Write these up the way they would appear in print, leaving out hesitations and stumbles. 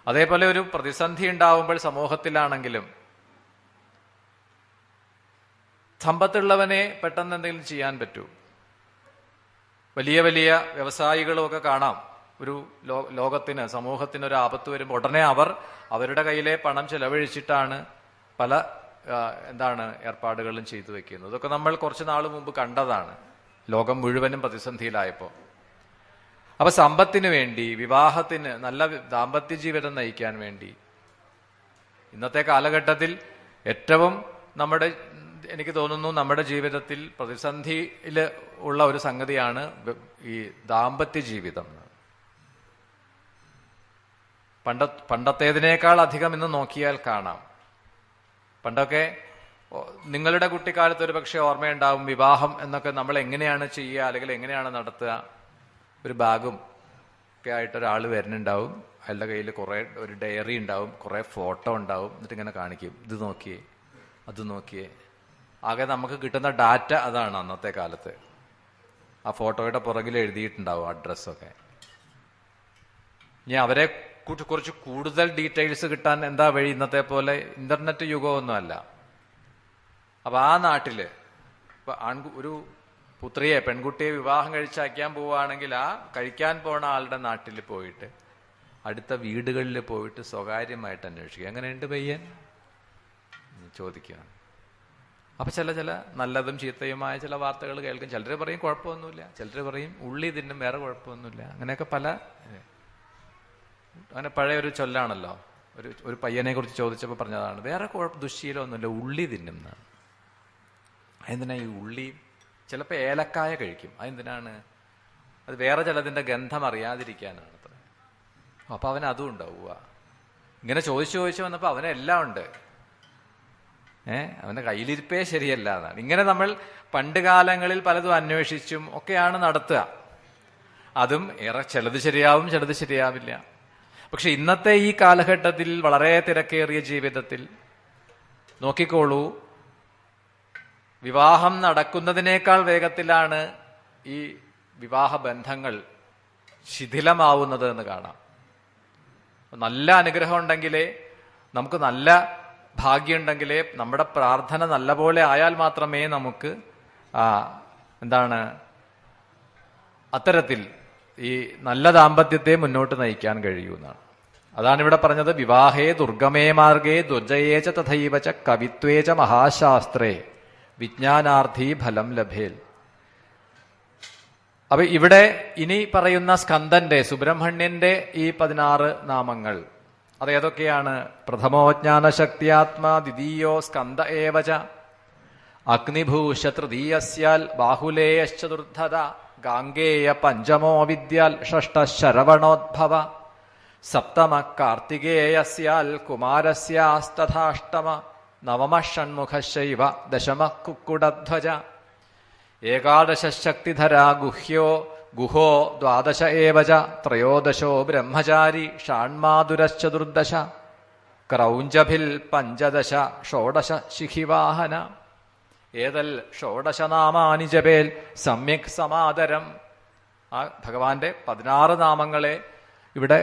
അതേപോലെ ഒരു പ്രതിസന്ധി ഉണ്ടാവുമ്പോൾ സമൂഹത്തിലാണെങ്കിലും സമ്പത്തുള്ളവനെ പെട്ടെന്ന് എന്തെങ്കിലും ചെയ്യാൻ പറ്റൂ. വലിയ വലിയ വ്യവസായികളും ഒക്കെ കാണാം, ഒരു ലോകത്തിന് സമൂഹത്തിന് ഒരു ആപത്ത് വരുമ്പോൾ ഉടനെ അവരുടെ കയ്യിലെ പണം ചെലവഴിച്ചിട്ടാണ് പല ഏർപ്പാടുകളും ചെയ്തു വെക്കുന്നത്. ഇതൊക്കെ നമ്മൾ കുറച്ച് നാൾ മുമ്പ് കണ്ടതാണ്, ലോകം മുഴുവനും പ്രതിസന്ധിയിലായപ്പോൾ. അപ്പൊ സമ്പത്തിന് വേണ്ടി, വിവാഹത്തിന്, നല്ല ദാമ്പത്യ ജീവിതം നയിക്കാൻ വേണ്ടി ഇന്നത്തെ കാലഘട്ടത്തിൽ ഏറ്റവും എനിക്ക് തോന്നുന്നു നമ്മുടെ ജീവിതത്തിൽ പ്രതിസന്ധിയിൽ ഉള്ള ഒരു സംഗതിയാണ് ഈ ദാമ്പത്യ ജീവിതം. പണ്ടത്തേതിനേക്കാൾ അധികം ഇന്ന് നോക്കിയാൽ കാണാം. പണ്ടൊക്കെ നിങ്ങളുടെ കുട്ടിക്കാലത്ത് ഒരു പക്ഷെ ഓർമ്മയുണ്ടാവും, വിവാഹം എന്നൊക്കെ നമ്മൾ എങ്ങനെയാണ് ചെയ്യുക, അല്ലെങ്കിൽ എങ്ങനെയാണ് നടത്തുക. ഒരു ബാഗും ഒക്കെ ആയിട്ട് ഒരാൾ വരുന്നുണ്ടാവും, അയാളുടെ കയ്യിൽ ഒരു ഡയറി ഉണ്ടാവും, കുറെ ഫോട്ടോ ഉണ്ടാവും, എന്നിട്ട് ഇങ്ങനെ കാണിക്കും, ഇത് നോക്കിയേ, അത് നോക്കിയേ. ആകെ നമുക്ക് കിട്ടുന്ന ഡാറ്റ അതാണ് അന്നത്തെ കാലത്ത്. ആ ഫോട്ടോയുടെ പുറകിൽ എഴുതിയിട്ടുണ്ടാവും അഡ്രസ്സൊക്കെ. ഇനി അവരെ കുറിച്ച് കൂടുതൽ ഡീറ്റെയിൽസ് കിട്ടാൻ എന്താ വഴി? ഇന്നത്തെ പോലെ ഇന്റർനെറ്റ് യുഗമൊന്നുമല്ല. അപ്പൊ ആ നാട്ടില് ഇപ്പൊ ഒരു പുത്രിയെ, പെൺകുട്ടിയെ വിവാഹം കഴിച്ചയക്കാൻ പോവുകയാണെങ്കിൽ ആ കഴിക്കാൻ പോണ ആളുടെ നാട്ടിൽ പോയിട്ട്, അടുത്ത വീടുകളിൽ പോയിട്ട് സ്വകാര്യമായിട്ട് അന്വേഷിക്കുക, എങ്ങനെയുണ്ട് പയ്യൻ ചോദിക്കുകയാണ്. അപ്പൊ ചില നല്ലതും ചീത്തയുമായ ചില വാർത്തകൾ കേൾക്കും. ചിലർ പറയും കുഴപ്പമൊന്നുമില്ല, ചിലർ പറയും ഉള്ളി തിന്നും, വേറെ കുഴപ്പമൊന്നുമില്ല. അങ്ങനെയൊക്കെ അങ്ങനെ പഴയ ഒരു ചൊല്ലാണല്ലോ. ഒരു പയ്യനെ കുറിച്ച് ചോദിച്ചപ്പോൾ പറഞ്ഞതാണ്, വേറെ ദുശ്ശീലമൊന്നുമില്ല, ഉള്ളി തിന്നുന്നതാണ്. അതെന്തിനാ ഈ ഉള്ളി? ചിലപ്പോൾ ഏലക്കായ കഴിക്കും. അതെന്തിനാണ്? അത് വേറെ ചിലതിന്റെ ഗന്ധം അറിയാതിരിക്കാനാണ് അത്ര. അപ്പൊ അവൻ അതും ഉണ്ടാവുക. ഇങ്ങനെ ചോദിച്ചു വന്നപ്പോൾ അവനെല്ലാം ഉണ്ട്. അവന്റെ കയ്യിലിരിപ്പേ ശരിയല്ല എന്നാണ്. ഇങ്ങനെ നമ്മൾ പണ്ട് കാലങ്ങളിൽ പലതും അന്വേഷിച്ചും ഒക്കെയാണ് നടത്തുക. അതും ചിലത് ശരിയാവും, ചിലത് ശരിയാവില്ല. പക്ഷെ ഇന്നത്തെ ഈ കാലഘട്ടത്തിൽ, വളരെ തിരക്കേറിയ ജീവിതത്തിൽ നോക്കിക്കോളൂ, വിവാഹം നടക്കുന്നതിനേക്കാൾ വേഗത്തിലാണ് ഈ വിവാഹ ബന്ധങ്ങൾ ശിഥിലമാവുന്നത് എന്ന് കാണാം. നല്ല അനുഗ്രഹം ഉണ്ടെങ്കിലേ, നമുക്ക് നല്ല ഭാഗ്യമുണ്ടെങ്കിലേ, നമ്മുടെ പ്രാർത്ഥന നല്ലപോലെ ആയാൽ മാത്രമേ നമുക്ക് അത്തരത്തിൽ ഈ നല്ല ദാമ്പത്യത്തെ മുന്നോട്ട് നയിക്കാൻ കഴിയൂ എന്നാണ്. അതാണ് ഇവിടെ പറഞ്ഞത്, വിവാഹേ ദുർഗമേ മാർഗേ ദുർജയേച തഥൈവച കവിത്വേച മഹാശാസ്ത്രേ വിജ്ഞാനാർത്ഥി ഫലം ലഭേൽ. അപ്പൊ ഇവിടെ ഇനി പറയുന്ന സ്കന്ദന്റെ, സുബ്രഹ്മണ്യന്റെ ഈ 16 നാമങ്ങൾ അതേതൊക്കെയാണ്? പ്രഥമോജ്ഞാനശക്തിയാത്മാ ദ്വിതീയോ സ്കന്ദ ഏവച അഗ്നിഭൂഷ തൃതീയസ്യാൽ ബാഹുലേയശ്ചതുർധത ഗാംഗേയ പഞ്ചമോ വിദ്യാൽ ഷഷ്ട ശരവണോദ്ഭവ സപ്തമ കാർത്തികേയസ്യാൽ കുമാരസ്യാസ്തഥാഷ്ടമ നവമ ഷൺമുഖശൈവ ദശമ കുക്കുടധ്വജ ഏകാദശ ശക്തിധരാ ഗുഹോ ദ്വാദശ ഏവച ത്രയോദശോ ബ്രഹ്മചാരി ഷാൺമാതുരശ്ചതുർദശ ക്രൗഞ്ചഭിൽ പഞ്ചദശ ഷോഡശ ശിഖിവാഹന ഏതൽ ഷോഡശനാമാനി ജപേൽ സമ്യക് സമാദരം. ആ ഭഗവാന്റെ 16 നാമങ്ങളെ ഇവിടെ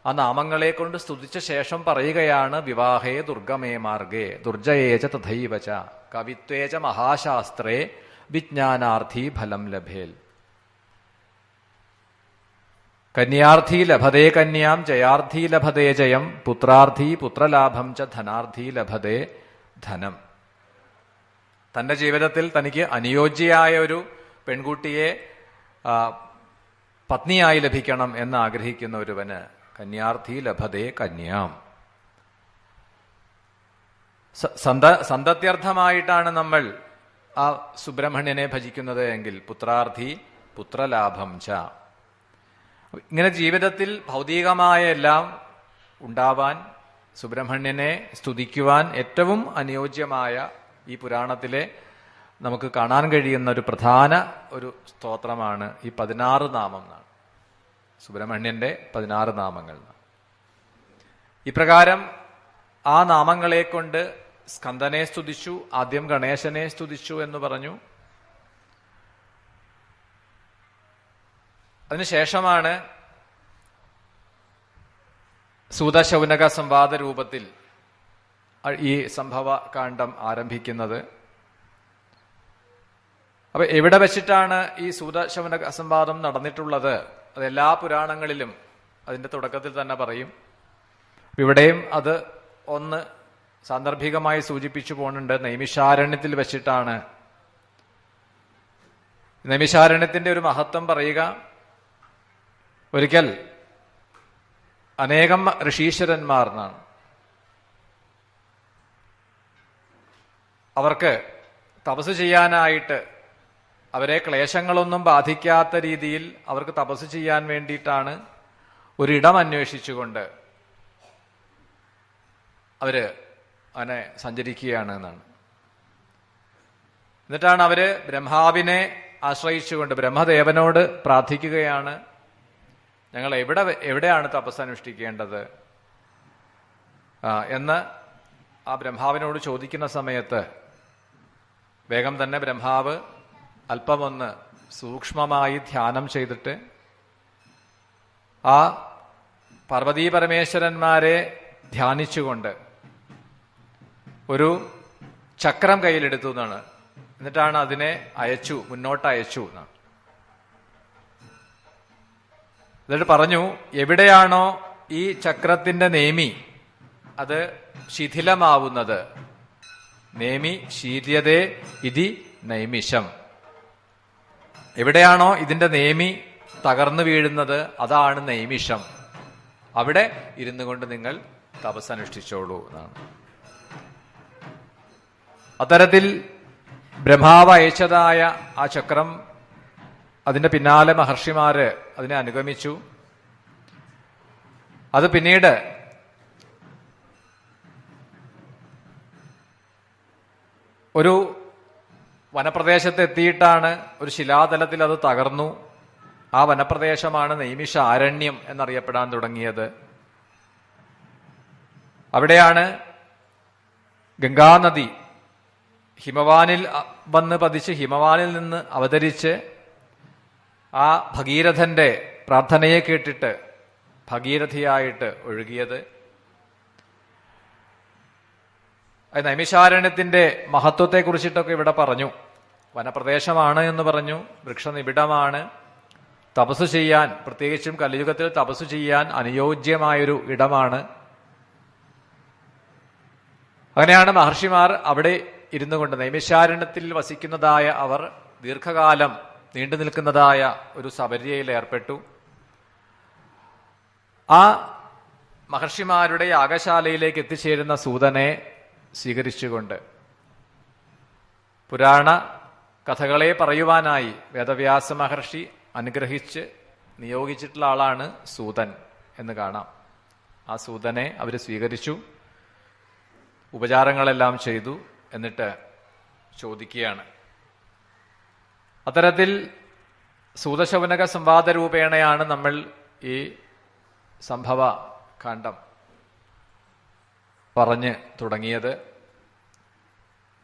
ആ നാമങ്ങളെ കൊണ്ട് സ്തുതിച്ച ശേഷം പറയുകയാണ്, വിവാഹേ ദുർഗമേ മാർഗേ ദുർജയേച തഥൈവച കവിത്വേച മഹാശാസ്ത്രേ വിജ്ഞാനാർത്ഥി ഫലം ലഭേൽ. കന്യാർത്ഥി ലഭതേ കന്യാം ജയാർത്ഥി ലഭതേ ജയം പുത്രാർത്ഥി പുത്രലാഭം ച ധനാർത്ഥി ലഭതേ ധനം. തന്റെ ജീവിതത്തിൽ തനിക്ക് അനുയോജ്യയായ ഒരു പെൺകുട്ടിയെ പത്നിയായി ലഭിക്കണം എന്ന് ആഗ്രഹിക്കുന്ന ഒരുവന് കന്യാർത്ഥി ലഭതേ കന്യാം. സന്തത്യർത്ഥമായിട്ടാണ് നമ്മൾ ആ സുബ്രഹ്മണ്യനെ ഭജിക്കുന്നത് എങ്കിൽ പുത്രാർത്ഥി പുത്രലാഭം ച. ഇങ്ങനെ ജീവിതത്തിൽ ഭൗതികമായ എല്ലാം ഉണ്ടാവാൻ, സുബ്രഹ്മണ്യനെ സ്തുതിക്കുവാൻ ഏറ്റവും അനുയോജ്യമായ ഈ പുരാണത്തിലെ നമുക്ക് കാണാൻ കഴിയുന്ന ഒരു പ്രധാന ഒരു സ്തോത്രമാണ് ഈ 16 നാമം എന്നാണ്. സുബ്രഹ്മണ്യന്റെ 16 നാമങ്ങൾ. ഇപ്രകാരം ആ നാമങ്ങളെ കൊണ്ട് സ്കന്ദനെ സ്തുതിച്ചു, ആദ്യം ഗണേശനെ സ്തുതിച്ചു എന്ന് പറഞ്ഞു. അതിനുശേഷമാണ് സൂതശൗനക സംവാദ രൂപത്തിൽ ഈ സംഭവ കാണ്ഡം ആരംഭിക്കുന്നത്. അപ്പൊ എവിടെ വെച്ചിട്ടാണ് ഈ സൂതശൗനക സംവാദം നടന്നിട്ടുള്ളത്? അത് എല്ലാ പുരാണങ്ങളിലും അതിന്റെ തുടക്കത്തിൽ തന്നെ പറയും. ഇവിടെയും അത് ഒന്ന് സാന്ദർഭികമായി സൂചിപ്പിച്ചു പോകുന്നുണ്ട്. നൈമിഷാരണ്യത്തിൽ വെച്ചിട്ടാണ്. നൈമിഷാരണ്യത്തിന്റെ ഒരു മഹത്വം പറയുക, ഒരിക്കൽ അനേകം ഋഷീശ്വരന്മാർ എന്നാണ്. അവർക്ക് തപസ് ചെയ്യാനായിട്ട് അവരെ ക്ലേശങ്ങളൊന്നും ബാധിക്കാത്ത രീതിയിൽ അവർക്ക് തപസ് ചെയ്യാൻ വേണ്ടിയിട്ടാണ് ഒരിടം അന്വേഷിച്ചുകൊണ്ട് അവര് അങ്ങനെ സഞ്ചരിക്കുകയാണ് എന്നാണ്. എന്നിട്ടാണ് അവര് ബ്രഹ്മാവിനെ ആശ്രയിച്ചുകൊണ്ട് ബ്രഹ്മദേവനോട് പ്രാർത്ഥിക്കുകയാണ്, ഞങ്ങൾ എവിടെയാണ് തപസ് അനുഷ്ഠിക്കേണ്ടത് എന്ന് ആ ബ്രഹ്മാവിനോട് ചോദിക്കുന്ന സമയത്ത് വേഗം തന്നെ ബ്രഹ്മാവ് അല്പമൊന്ന് സൂക്ഷ്മമായി ധ്യാനം ചെയ്തിട്ട് ആ പാർവതീ പരമേശ്വരന്മാരെ ധ്യാനിച്ചുകൊണ്ട് ഒരു ചക്രം കയ്യിലെടുത്തു എന്നാണ്. എന്നിട്ടാണ് അതിനെ മുന്നോട്ട് അയച്ചു എന്നാണ്. എന്നിട്ട് പറഞ്ഞു, എവിടെയാണോ ഈ ചക്രത്തിന്റെ നേമി അത് ശിഥിലമാവുന്നത്, നേമി ശീര്യതേ ഇതി നൈമിഷം, എവിടെയാണോ ഇതിന്റെ നേമി തകർന്നു വീഴുന്നത് അതാണ് നൈമിഷം, അവിടെ ഇരുന്നു കൊണ്ട് നിങ്ങൾ തപസ് അനുഷ്ഠിച്ചോളൂ എന്നാണ്. അത്തരത്തിൽ ബ്രഹ്മാവ് അയച്ചതായ ആ ചക്രം, അതിന്റെ പിന്നാലെ മഹർഷിമാര് അതിനെ അനുഗമിച്ചു. അത് പിന്നീട് ഒരു വനപ്രദേശത്ത് എത്തിയിട്ടാണ് ഒരു ശിലാതലത്തിൽ അത് തകർന്നു. ആ വനപ്രദേശമാണ് നൈമിഷാരണ്യം എന്നറിയപ്പെടാൻ തുടങ്ങിയത്. അവിടെയാണ് ഗംഗാനദി ഹിമവാനിൽ വന്ന് പതിച്ച് ഹിമവാനിൽ നിന്ന് അവതരിച്ച് ആ ഭഗീരഥന്റെ പ്രാർത്ഥനയെ കേട്ടിട്ട് ഭഗീരഥിയായിട്ട് ഒഴുകിയത്. നൈമിഷാരണ്യത്തിന്റെ മഹത്വത്തെ കുറിച്ചിട്ടൊക്കെ ഇവിടെ പറഞ്ഞു. വനപ്രദേശമാണ് എന്ന് പറഞ്ഞു, വൃക്ഷനിബിഡമാണ്, തപസ് ചെയ്യാൻ, പ്രത്യേകിച്ചും കലിയുഗത്തിൽ തപസ് ചെയ്യാൻ അനുയോജ്യമായൊരു ഇടമാണ്. അങ്ങനെയാണ് മഹർഷിമാർ അവിടെ ഇരുന്നു കൊണ്ട് നൈമിഷാരണ്യത്തിൽ വസിക്കുന്നതായ അവർ ദീർഘകാലം നീണ്ടു നിൽക്കുന്നതായ ഒരു സബര്യയിൽ ഏർപ്പെട്ടു. ആ മഹർഷിമാരുടെ യാഗശാലയിലേക്ക് എത്തിച്ചേരുന്ന സൂതനെ സ്വീകരിച്ചുകൊണ്ട് പുരാണ കഥകളെ പറയുവാനായി വേദവ്യാസ മഹർഷി അനുഗ്രഹിച്ച് നിയോഗിച്ചിട്ടുള്ള ആളാണ് സൂതൻ എന്ന് കാണാം. ആ സൂതനെ അവർ സ്വീകരിച്ചു, ഉപചാരങ്ങളെല്ലാം ചെയ്തു. എന്നിട്ട് ചോദിക്കുകയാണ്. അത്തരത്തിൽ സൂതശൗനക സംവാദ രൂപേണയാണ് നമ്മൾ ഈ സംഭവ കാണ്ഡം പറഞ്ഞ് തുടങ്ങിയത്.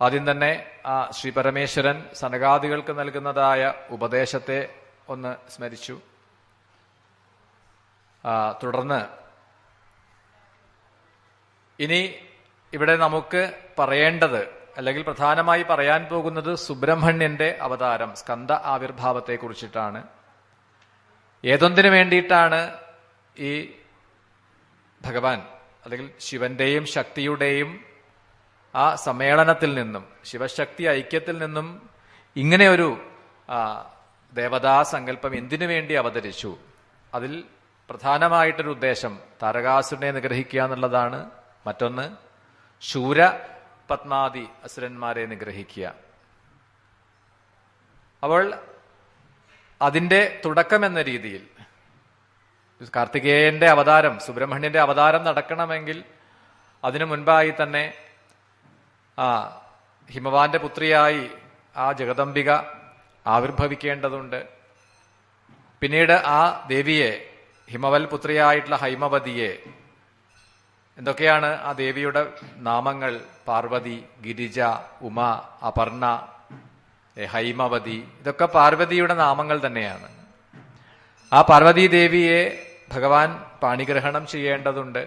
ആദ്യം തന്നെ ആ ശ്രീ പരമേശ്വരൻ സനകാദികൾക്ക് നൽകുന്നതായ ഉപദേശത്തെ ഒന്ന് സ്മരിച്ചു. തുടർന്ന് ഇനി ഇവിടെ നമുക്ക് പറയേണ്ടത്, അല്ലെങ്കിൽ പ്രധാനമായി പറയാൻ പോകുന്നത് സുബ്രഹ്മണ്യന്റെ അവതാരം, സ്കന്ദ ആവിർഭാവത്തെ കുറിച്ചിട്ടാണ്. ഏതൊന്നിനു വേണ്ടിയിട്ടാണ് ഈ ഭഗവാൻ അല്ലെങ്കിൽ ശിവന്റെയും ശക്തിയുടെയും ആ സമ്മേളനത്തിൽ നിന്നും, ശിവശക്തി ഐക്യത്തിൽ നിന്നും ഇങ്ങനെ ഒരു ദേവതാ സങ്കല്പം എന്തിനു വേണ്ടി അവതരിച്ചു? അതിൽ പ്രധാനമായിട്ടൊരു ഉദ്ദേശം താരകാസുരനെ നിഗ്രഹിക്കുക എന്നുള്ളതാണ്. മറ്റൊന്ന് ശൂര പത്മാദി അസുരന്മാരെ നിഗ്രഹിക്കുക. അപ്പോൾ അതിന്റെ തുടക്കം എന്ന രീതിയിൽ കാർത്തികേയന്റെ അവതാരം, സുബ്രഹ്മണ്യന്റെ അവതാരം നടക്കണമെങ്കിൽ അതിനു മുൻപായി തന്നെ ഹിമവാന്റെ പുത്രിയായി ആ ജഗദംബിക ആവിർഭവിക്കേണ്ടതുണ്ട്. പിന്നീട് ആ ദേവിയെ, ഹിമവൽ പുത്രിയായിട്ടുള്ള ഹൈമവതിയെ, എന്തൊക്കെയാണ് ആ ദേവിയുടെ നാമങ്ങൾ? പാർവതി, ഗിരിജ, ഉമ, അപർണ, ഹൈമവതി, ഇതൊക്കെ പാർവതിയുടെ നാമങ്ങൾ തന്നെയാണ്. ആ പാർവതീ ദേവിയെ ഭഗവാൻ പാണിഗ്രഹണം ചെയ്യേണ്ടതുണ്ട്.